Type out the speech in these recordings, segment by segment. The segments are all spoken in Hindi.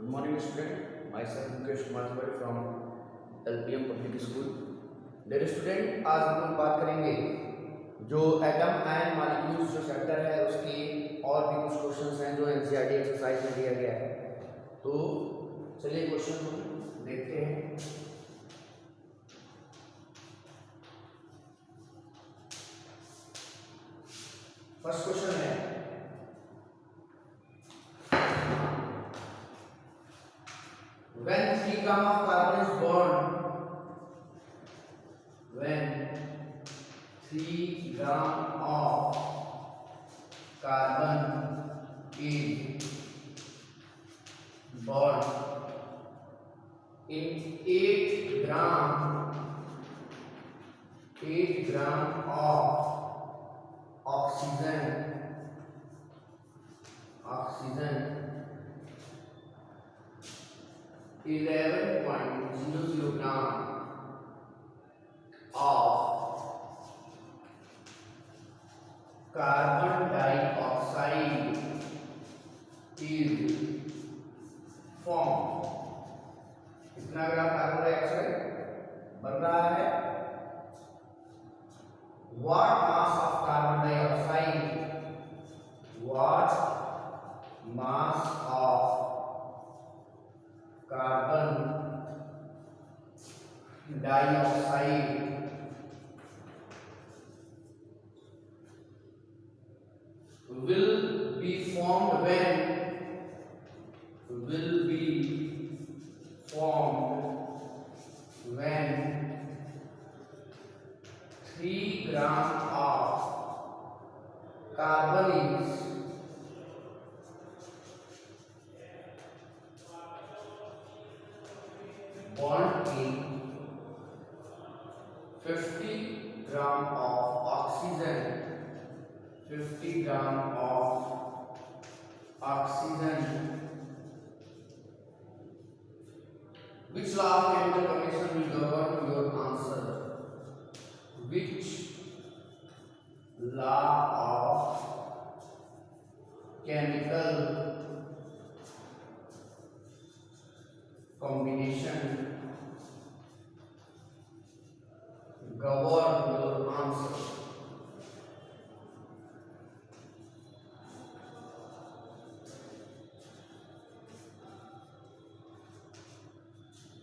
Good morning, student. Myself Mukesh Kumar Tiwari from LPM Public School. Dear student, आज हम लोग बात करेंगे जो एटम एंड मॉलिक्यूल्स जो चैप्टर है उसके और भी कुछ क्वेश्चंस हैं जो एनसीईआरटी एक्सरसाइज में दिया गया है। तो चलिए क्वेश्चन हम देखते हैं। फर्स्ट क्वेश्चन है when 3 gram of carbon is burned, when 3 gram of carbon is burned in 8 gram of oxygen 11.00 gram of carbon dioxide is formed। कितना ग्राम कार्बन डाइऑक्साइड बन रहा है? What mass of carbon dioxide? What mass of carbon dioxide will be formed when 3 gram of carbon is bond in 50 gram of oxygen 50 gram of oxygen। Which law of chemical combination will govern your answer? Which law of chemical combination govern your answer?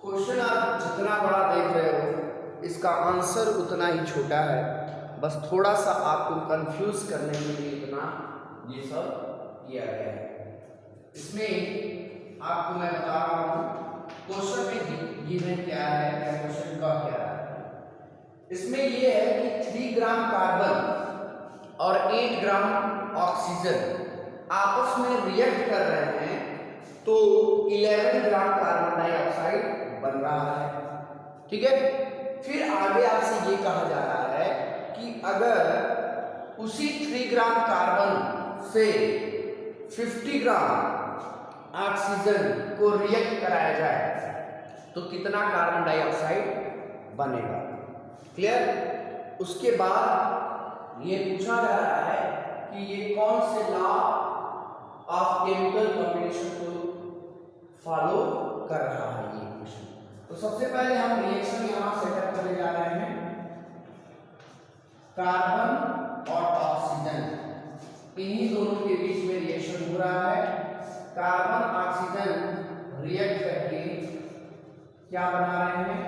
Question आप जितना बड़ा देख रहे हो इसका आंसर उतना ही छोटा है, बस थोड़ा सा आपको कंफ्यूज करने के लिए इतना ये सब किया गया है। इसमें आपको मैं बता रहा हूँ क्वेश्चन में गिवन क्या है, क्वेश्चन का क्या है। इसमें ये है कि 3 ग्राम कार्बन और 8 ग्राम ऑक्सीजन आपस में रिएक्ट कर रहे हैं तो 11 ग्राम कार्बन डाइऑक्साइड बन रहा है। ठीक है, फिर आगे आपसे ये कहा जा रहा है कि अगर उसी 3 ग्राम कार्बन से 50 ग्राम ऑक्सीजन को रिएक्ट कराया जाए तो कितना कार्बन डाइऑक्साइड बनेगा। क्लियर? उसके बाद ये पूछा जा रहा है कि ये कौन से लॉ ऑफ केमिकल कॉम्बिनेशन को फॉलो कर रहा है ये क्वेश्चन। तो सबसे पहले हम रिएक्शन यहां सेटअप करने जा रहे हैं। कार्बन और ऑक्सीजन इन्हीं दोनों के बीच में रिएक्शन हो रहा है। कार्बन ऑक्सीजन रिएक्ट करके क्या बना रहे हैं?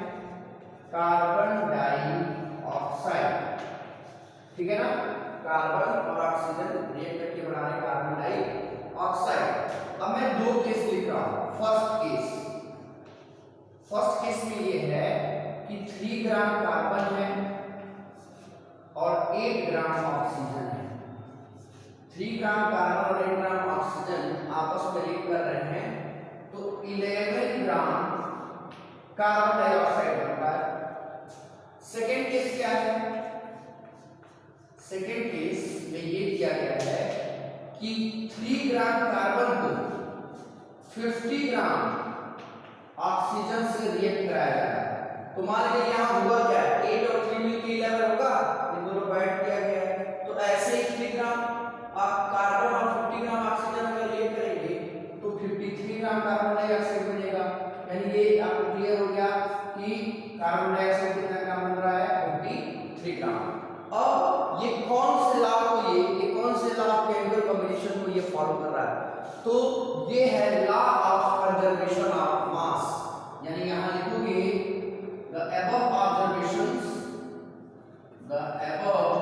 Carbon dioxide. ठीक है ना? कार्बन और ऑक्सीजन रिएक्ट करके बना रहे हैं कार्बन डाइऑक्साइड। अब मैं दो केस लिख रहा हूं। फर्स्ट केस में ये है कि 3 ग्राम कार्बन है और 8 ग्राम ऑक्सीजन है। 3 ग्राम कार्बन और 8 ग्राम ऑक्सीजन आपस में रिएक्ट कर रहे हैं तो 11 ग्राम कार्बन डाइऑक्साइड बन रहा है। सेकेंड केस क्या है? सेकेंड केस में ये किया गया है कि 3 ग्राम कार्बन को 50 ग्राम ऑक्सीजन से रिएक्ट कराया जा रहा है। तो मान लीजिए यहाँ हुआ क्या है? 8 और 3 मिलकर 11 होगा, इन दोनों को ऐड किया गया है। तो ऐसे ही 3 ग्राम कार्बन और 50 ग्राम ऑक्सीजन अगर रिएक्ट करेंगे तो 53 ग्राम कार्बन डाइऑक्साइड को ये फॉलो कर रहा है। तो ये है law of conservation of mass, यानी यहां लिखोगे the above observations, the above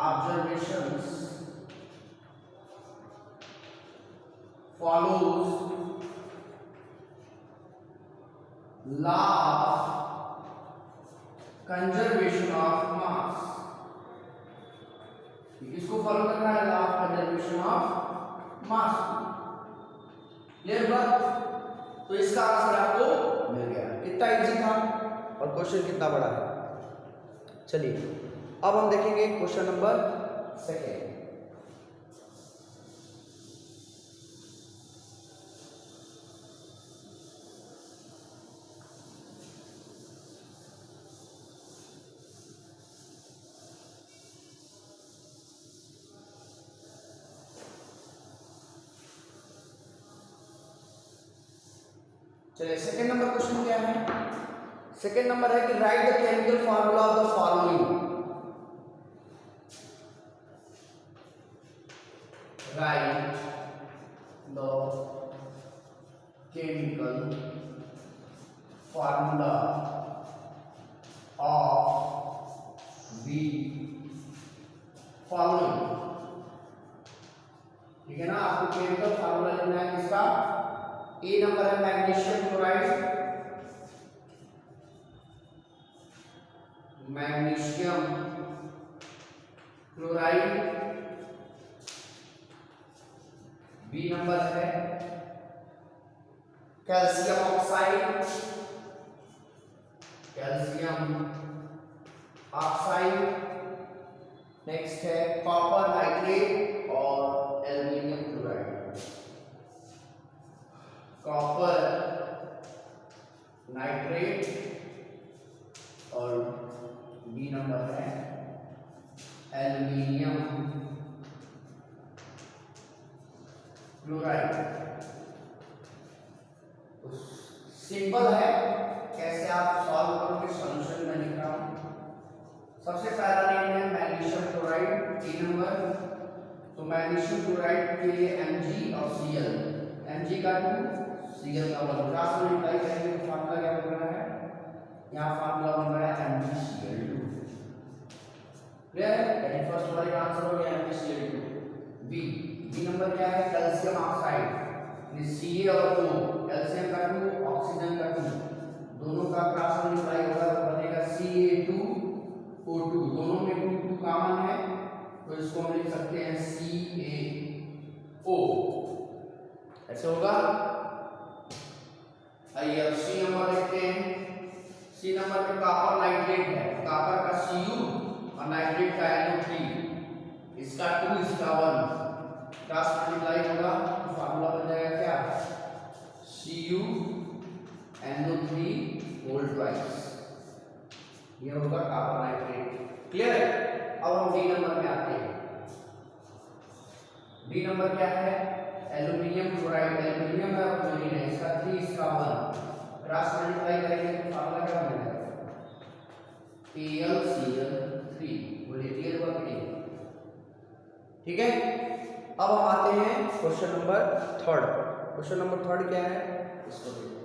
observations follows law of conservation of mass. इसको फॉलो करना है, law of conservation of mass. Clear बात? तो इसका आंसर आपको मिल गया। कितना इजी था और क्वेश्चन कितना बड़ा है। चलिए अब हम देखेंगे क्वेश्चन नंबर सेकेंड। चलिए सेकंड नंबर क्वेश्चन क्या है। सेकंड नंबर है कि write the chemical formula of the following. Write the chemical formula of the following. ठीक है ना, आपको केमिकल फार्मूला लिखना है किसका। ए नंबर है magnesium chloride, magnesium chloride. B number है calcium oxide, calcium oxide. Next है कॉपर नाइट्रेट और एल्युमिनियम क्लोराइड। कॉपर नाइट्रेट और बी नंबर है एल्युमिनियम क्लोराइड। सिंपल है, कैसे आप सॉल्व करोगे सॉल्यूशन में लिख रहा हूं। सबसे पहला नेम है मैग्नीशियम क्लोराइड, टी नंबर। तो मैग्नीशियम क्लोराइड के लिए Mg और Cl, Mg का 2 Cl का 1 क्रॉस मल्टीप्लाई करेंगे तो फार्मूला क्या बन रहा है, यहाँ फार्मूला बन रहा है MgCl2। क्लियर है, यानी फर्स्ट वाले का आंसर हो गया MgCl2। बी नंबर क्या है कैल्शियम ऑक्साइड, Ca और O, कैल्शियम का 2 ऑक्सीजन का 2, दोनों का क्रॉस मल्टीप्लाई होगा तो बनेगा Ca2O2। दोनों में 2 कॉमन है तो इसको हम लिख सकते हैं CaO। ऐसे होगा। आइए अब सी नंबर देखते हैं। सी नंबर पे कॉपर नाइट्रेट है, कॉपर का Cu और नाइट्रेट का NO3, इसका 2 इसका 1 क्रॉस मल्टीप्लाई होगा तो फार्मूला बन जाएगा क्या Cu NO3 होल ट्वाइस, ये होगा कॉपर नाइट्रेट। क्लियर है। अब हम डी नंबर में आते हैं। डी नंबर क्या है एल्युमिनियम क्लोराइड, एल्युमिनियम है और क्लोरीन है, इसका 3 इसका 1 क्रॉस मल्टीप्लाई करेंगे तो फार्मूला क्या बनेगा AlCl3। बोलिए क्लियर हुआ कि नहीं। ठीक है, अब हम आते हैं question number third. Question number third क्या है इसको देखते हैं।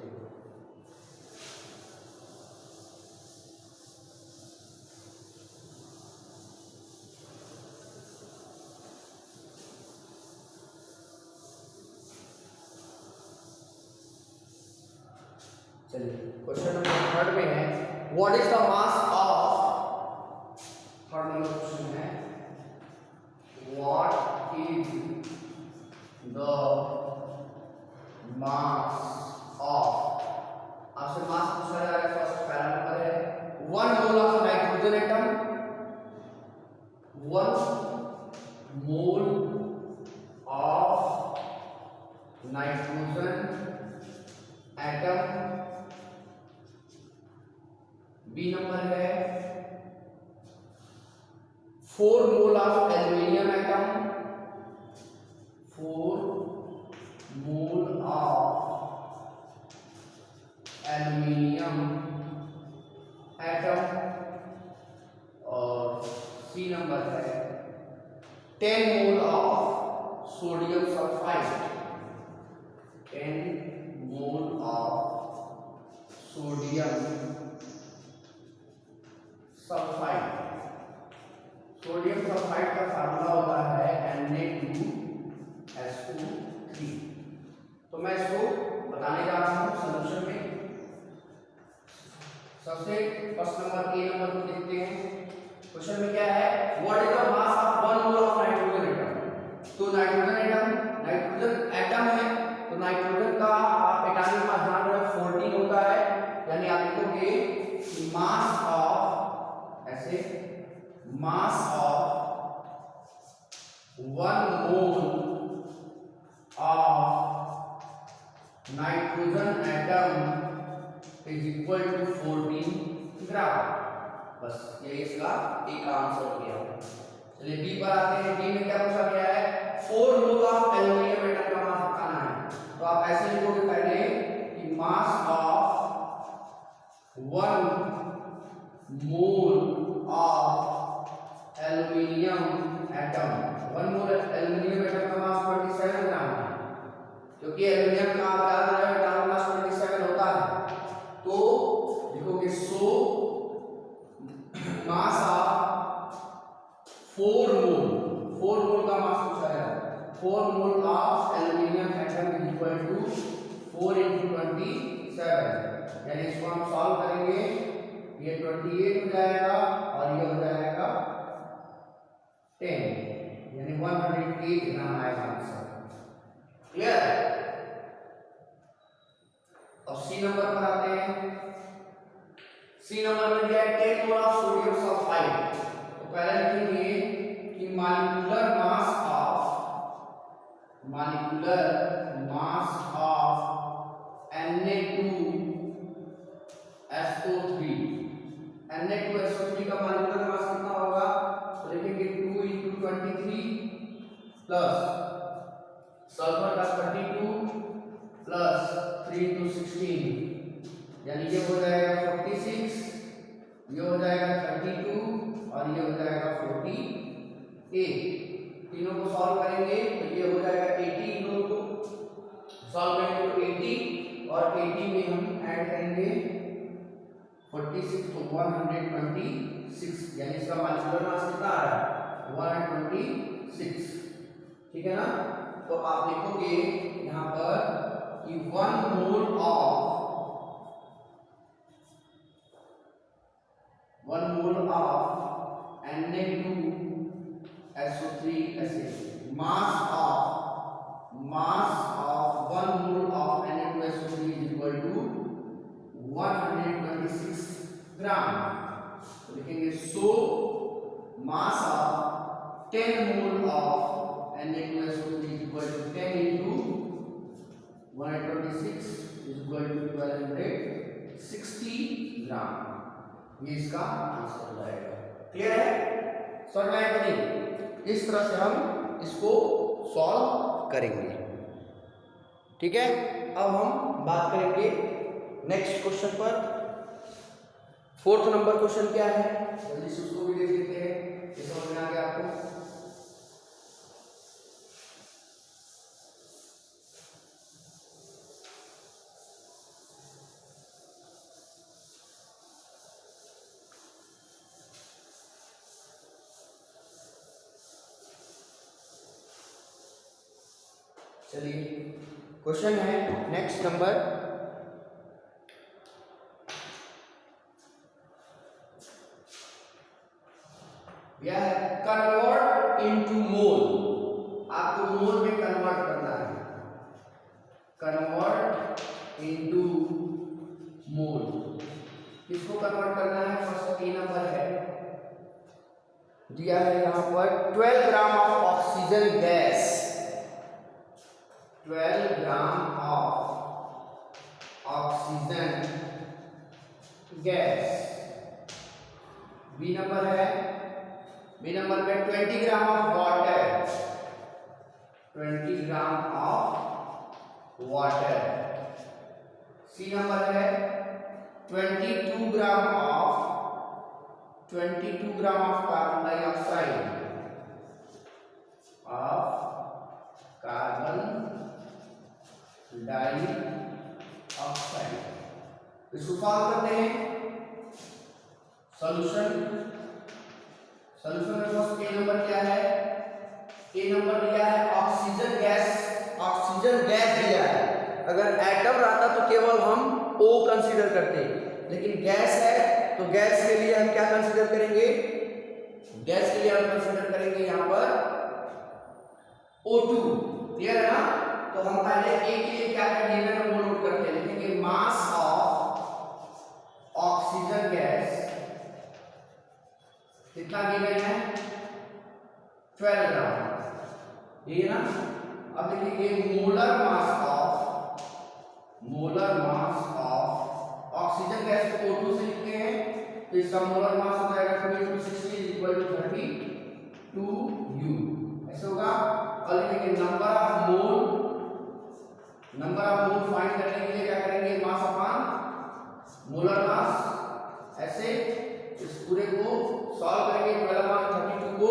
चलिए क्वेश्चन नंबर थर्ड में है what is the mass of, third number question है what is the mass of. आपसे मास पूछा जा रहा है, फर्स्ट पहला नंबर है 1 mole of nitrogen atom, 1 mole of nitrogen atom. B number है 4 mole of aluminium atom, 4 mole of aluminium atom. और सी नंबर है 10 mole of sodium sulphide, 10 mole of sodium sulphide. Sodium sulphide का फार्मूला होता है Na2SO3। तो मैं इसको बताने जा रहा हूँ सॉल्यूशन में। सबसे फर्स्ट नंबर ए नंबर को देखते हैं। क्वेश्चन में क्या है, what is the mass of 1 mole of nitrogen atom. तो नाइट्रोजन एटम है, तो नाइट्रोजन का आप एटॉमिक मास जान रहे हो 14 होता है, यानी आप लिखोगे मास ऑफ, ऐसे mass of 1 mole of nitrogen atom is equal to 14 gram. बस ये इसका एक आंसर हो गया। चलिए बी पर आते हैं। बी में क्या पूछा गया है, 4 मोल ऑफ एल्युमिनियम एटम का मास बताना है। तो आप ऐसे लिखोगे पहले कि मास of 1 mole of aluminium atom, 1 mole aluminium atom का मास 27 ग्राम है, क्योंकि एल्युमिनियम का आप जान रहे हो एटॉमिक मास 27 होता है। तो लिखोगे सो मास ऑफ 4 मोल का मास पूछा है, 4 mole of aluminium atom is equal to 4 × 27, यानी इसको हम सॉल्व करेंगे, ये 28 हो जाएगा और ये हो जाएगा 10, यानी 108 ग्राम आएगा आंसर। क्लियर। अब सी नंबर पर आते हैं। सी नंबर में दिया है 10 मोल ऑफ सोडियम सल्फाइड। तो पहले लिखेंगे कि मॉलिक्यूलर मास ऑफ Na2SO3 का मॉलिक्यूलर मास कितना होगा, तो लिखेंगे 2 × 23 प्लस सल्फर का 32 प्लस 3 × 16, यानी ये हो जाएगा 46, ये हो जाएगा 32 और ये हो जाएगा 48। तीनों को सॉल्व करेंगे तो ये हो जाएगा 80, इन दोनों को सॉल्व करेंगे तो 80 और 80 में हम ऐड करेंगे 46 तो 126, यानी इसका मॉलिक्यूलर मास कितना आ रहा है 126। ठीक है ना। तो आप लिखोगे यहाँ पर कि 1 मोल ऑफ Na2SO3 ऐसे mass of 1 mole of Na2SO3 is equal to 126 gram. तो लिखेंगे so mass of 10 mole of Na2SO3 is equal to 10 × 126 is equal to 1260 gram. ये इसका आंसर हो जाएगा। क्लियर है, समझ में आया कि नहीं। इस तरह से हम इसको सॉल्व करेंगे। ठीक है। अब हम बात करेंगे नेक्स्ट क्वेश्चन पर। 4th नंबर क्वेश्चन क्या है, जल्दी से उसको भी देख लेते हैं, ये समझ में आ गया आपको। चलिए क्वेश्चन है नेक्स्ट नंबर, यह है कन्वर्ट इनटू मोल। आपको मोल में कन्वर्ट करना है, कन्वर्ट इनटू मोल। किसको कन्वर्ट करना है, फर्स्ट 3 नंबर है दिया है यहाँ पर 12 gram of oxygen gas, 12 gram of oxygen gas. B number है, बी नंबर पे 20 gram of water, 20 gram of water. C number है 22 ग्राम ऑफ कार्बन डाइऑक्साइड इसको सॉल्व करते हैं। सॉल्यूशन में फर्स्ट ए नंबर क्या है? ए नंबर दिया है ऑक्सीजन गैस दिया है। अगर एटम रहता तो केवल हम O कंसीडर करते, लेकिन गैस है तो गैस के लिए हम क्या कंसीडर करेंगे? गैस के लिए हम कंसीडर करेंगे यहाँ पर O2। क्लियर है ना? तो हम पहले ए के लिए क्या करेंगे ना वो नोट करते हैं। लिखेंगे मास ऑफ ऑक्सीजन गैस कितना गिवन है? 12 ग्राम, ये ना। अब लिखेंगे molar mass of oxygen gas को O2 से लिखते हैं, तो इसका मोलर मास हो जाएगा 2260 इक्वल टू 32U, ऐसे होगा। और लिखेंगे नंबर ऑफ मोल फाइंड करने के लिए क्या करेंगे? मास अपॉन मोलर मास, ऐसे इस पूरे को सॉल्व करेंगे 12 मास 32 को,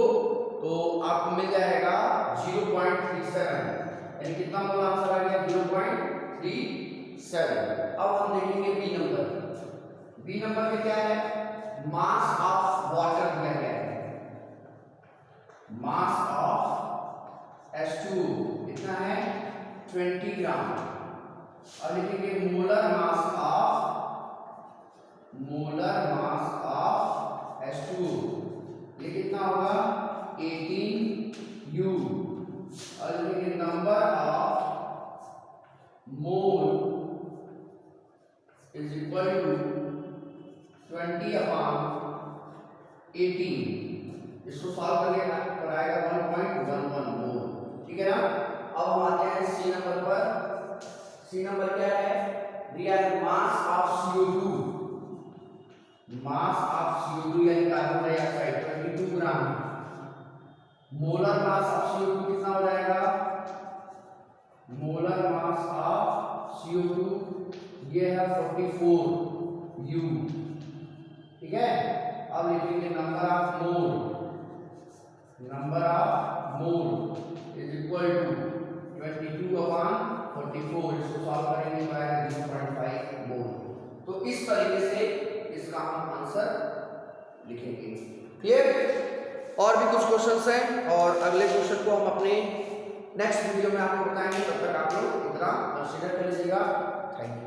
तो आपको मिल जाएगा 0.37, यानी कितना मोल आंसर आ गया? 0.37। अब हम देखेंगे बी नंबर में क्या है? मास ऑफ वाटर दिया गया है, मास ऑफ H2 कितना है? 20 ग्राम। और लिखेंगे मोलर मास ऑफ H2, ये कितना होगा? 18U। और लिखेंगे number of mole is equal to 20/18। इसको सॉल्व करिएगा तो आएगा 1.11 मोल। ठीक है ना? अब हम आते हैं सी नंबर पर। सी नंबर क्या है? दिया है मास ऑफ CO2 यानी carbon dioxide 22 gram. Molar mass of CO2 कितना हो जाएगा? मोलर मास ऑफ CO2 ये है 44U। ठीक है? अब लिखेंगे number of mole is equal to 22/44। इसको सॉल्व करेंगे तो आएगा 0.5 मोल। तो इस तरीके से इसका हम आंसर लिखेंगे। क्लियर? और भी कुछ क्वेश्चंस हैं और अगले क्वेश्चन को हम अपने नेक्स्ट वीडियो में आपको बताएंगे। तब तक आप लोग इतना कंसीडर कर लीजिएगा। Thank you.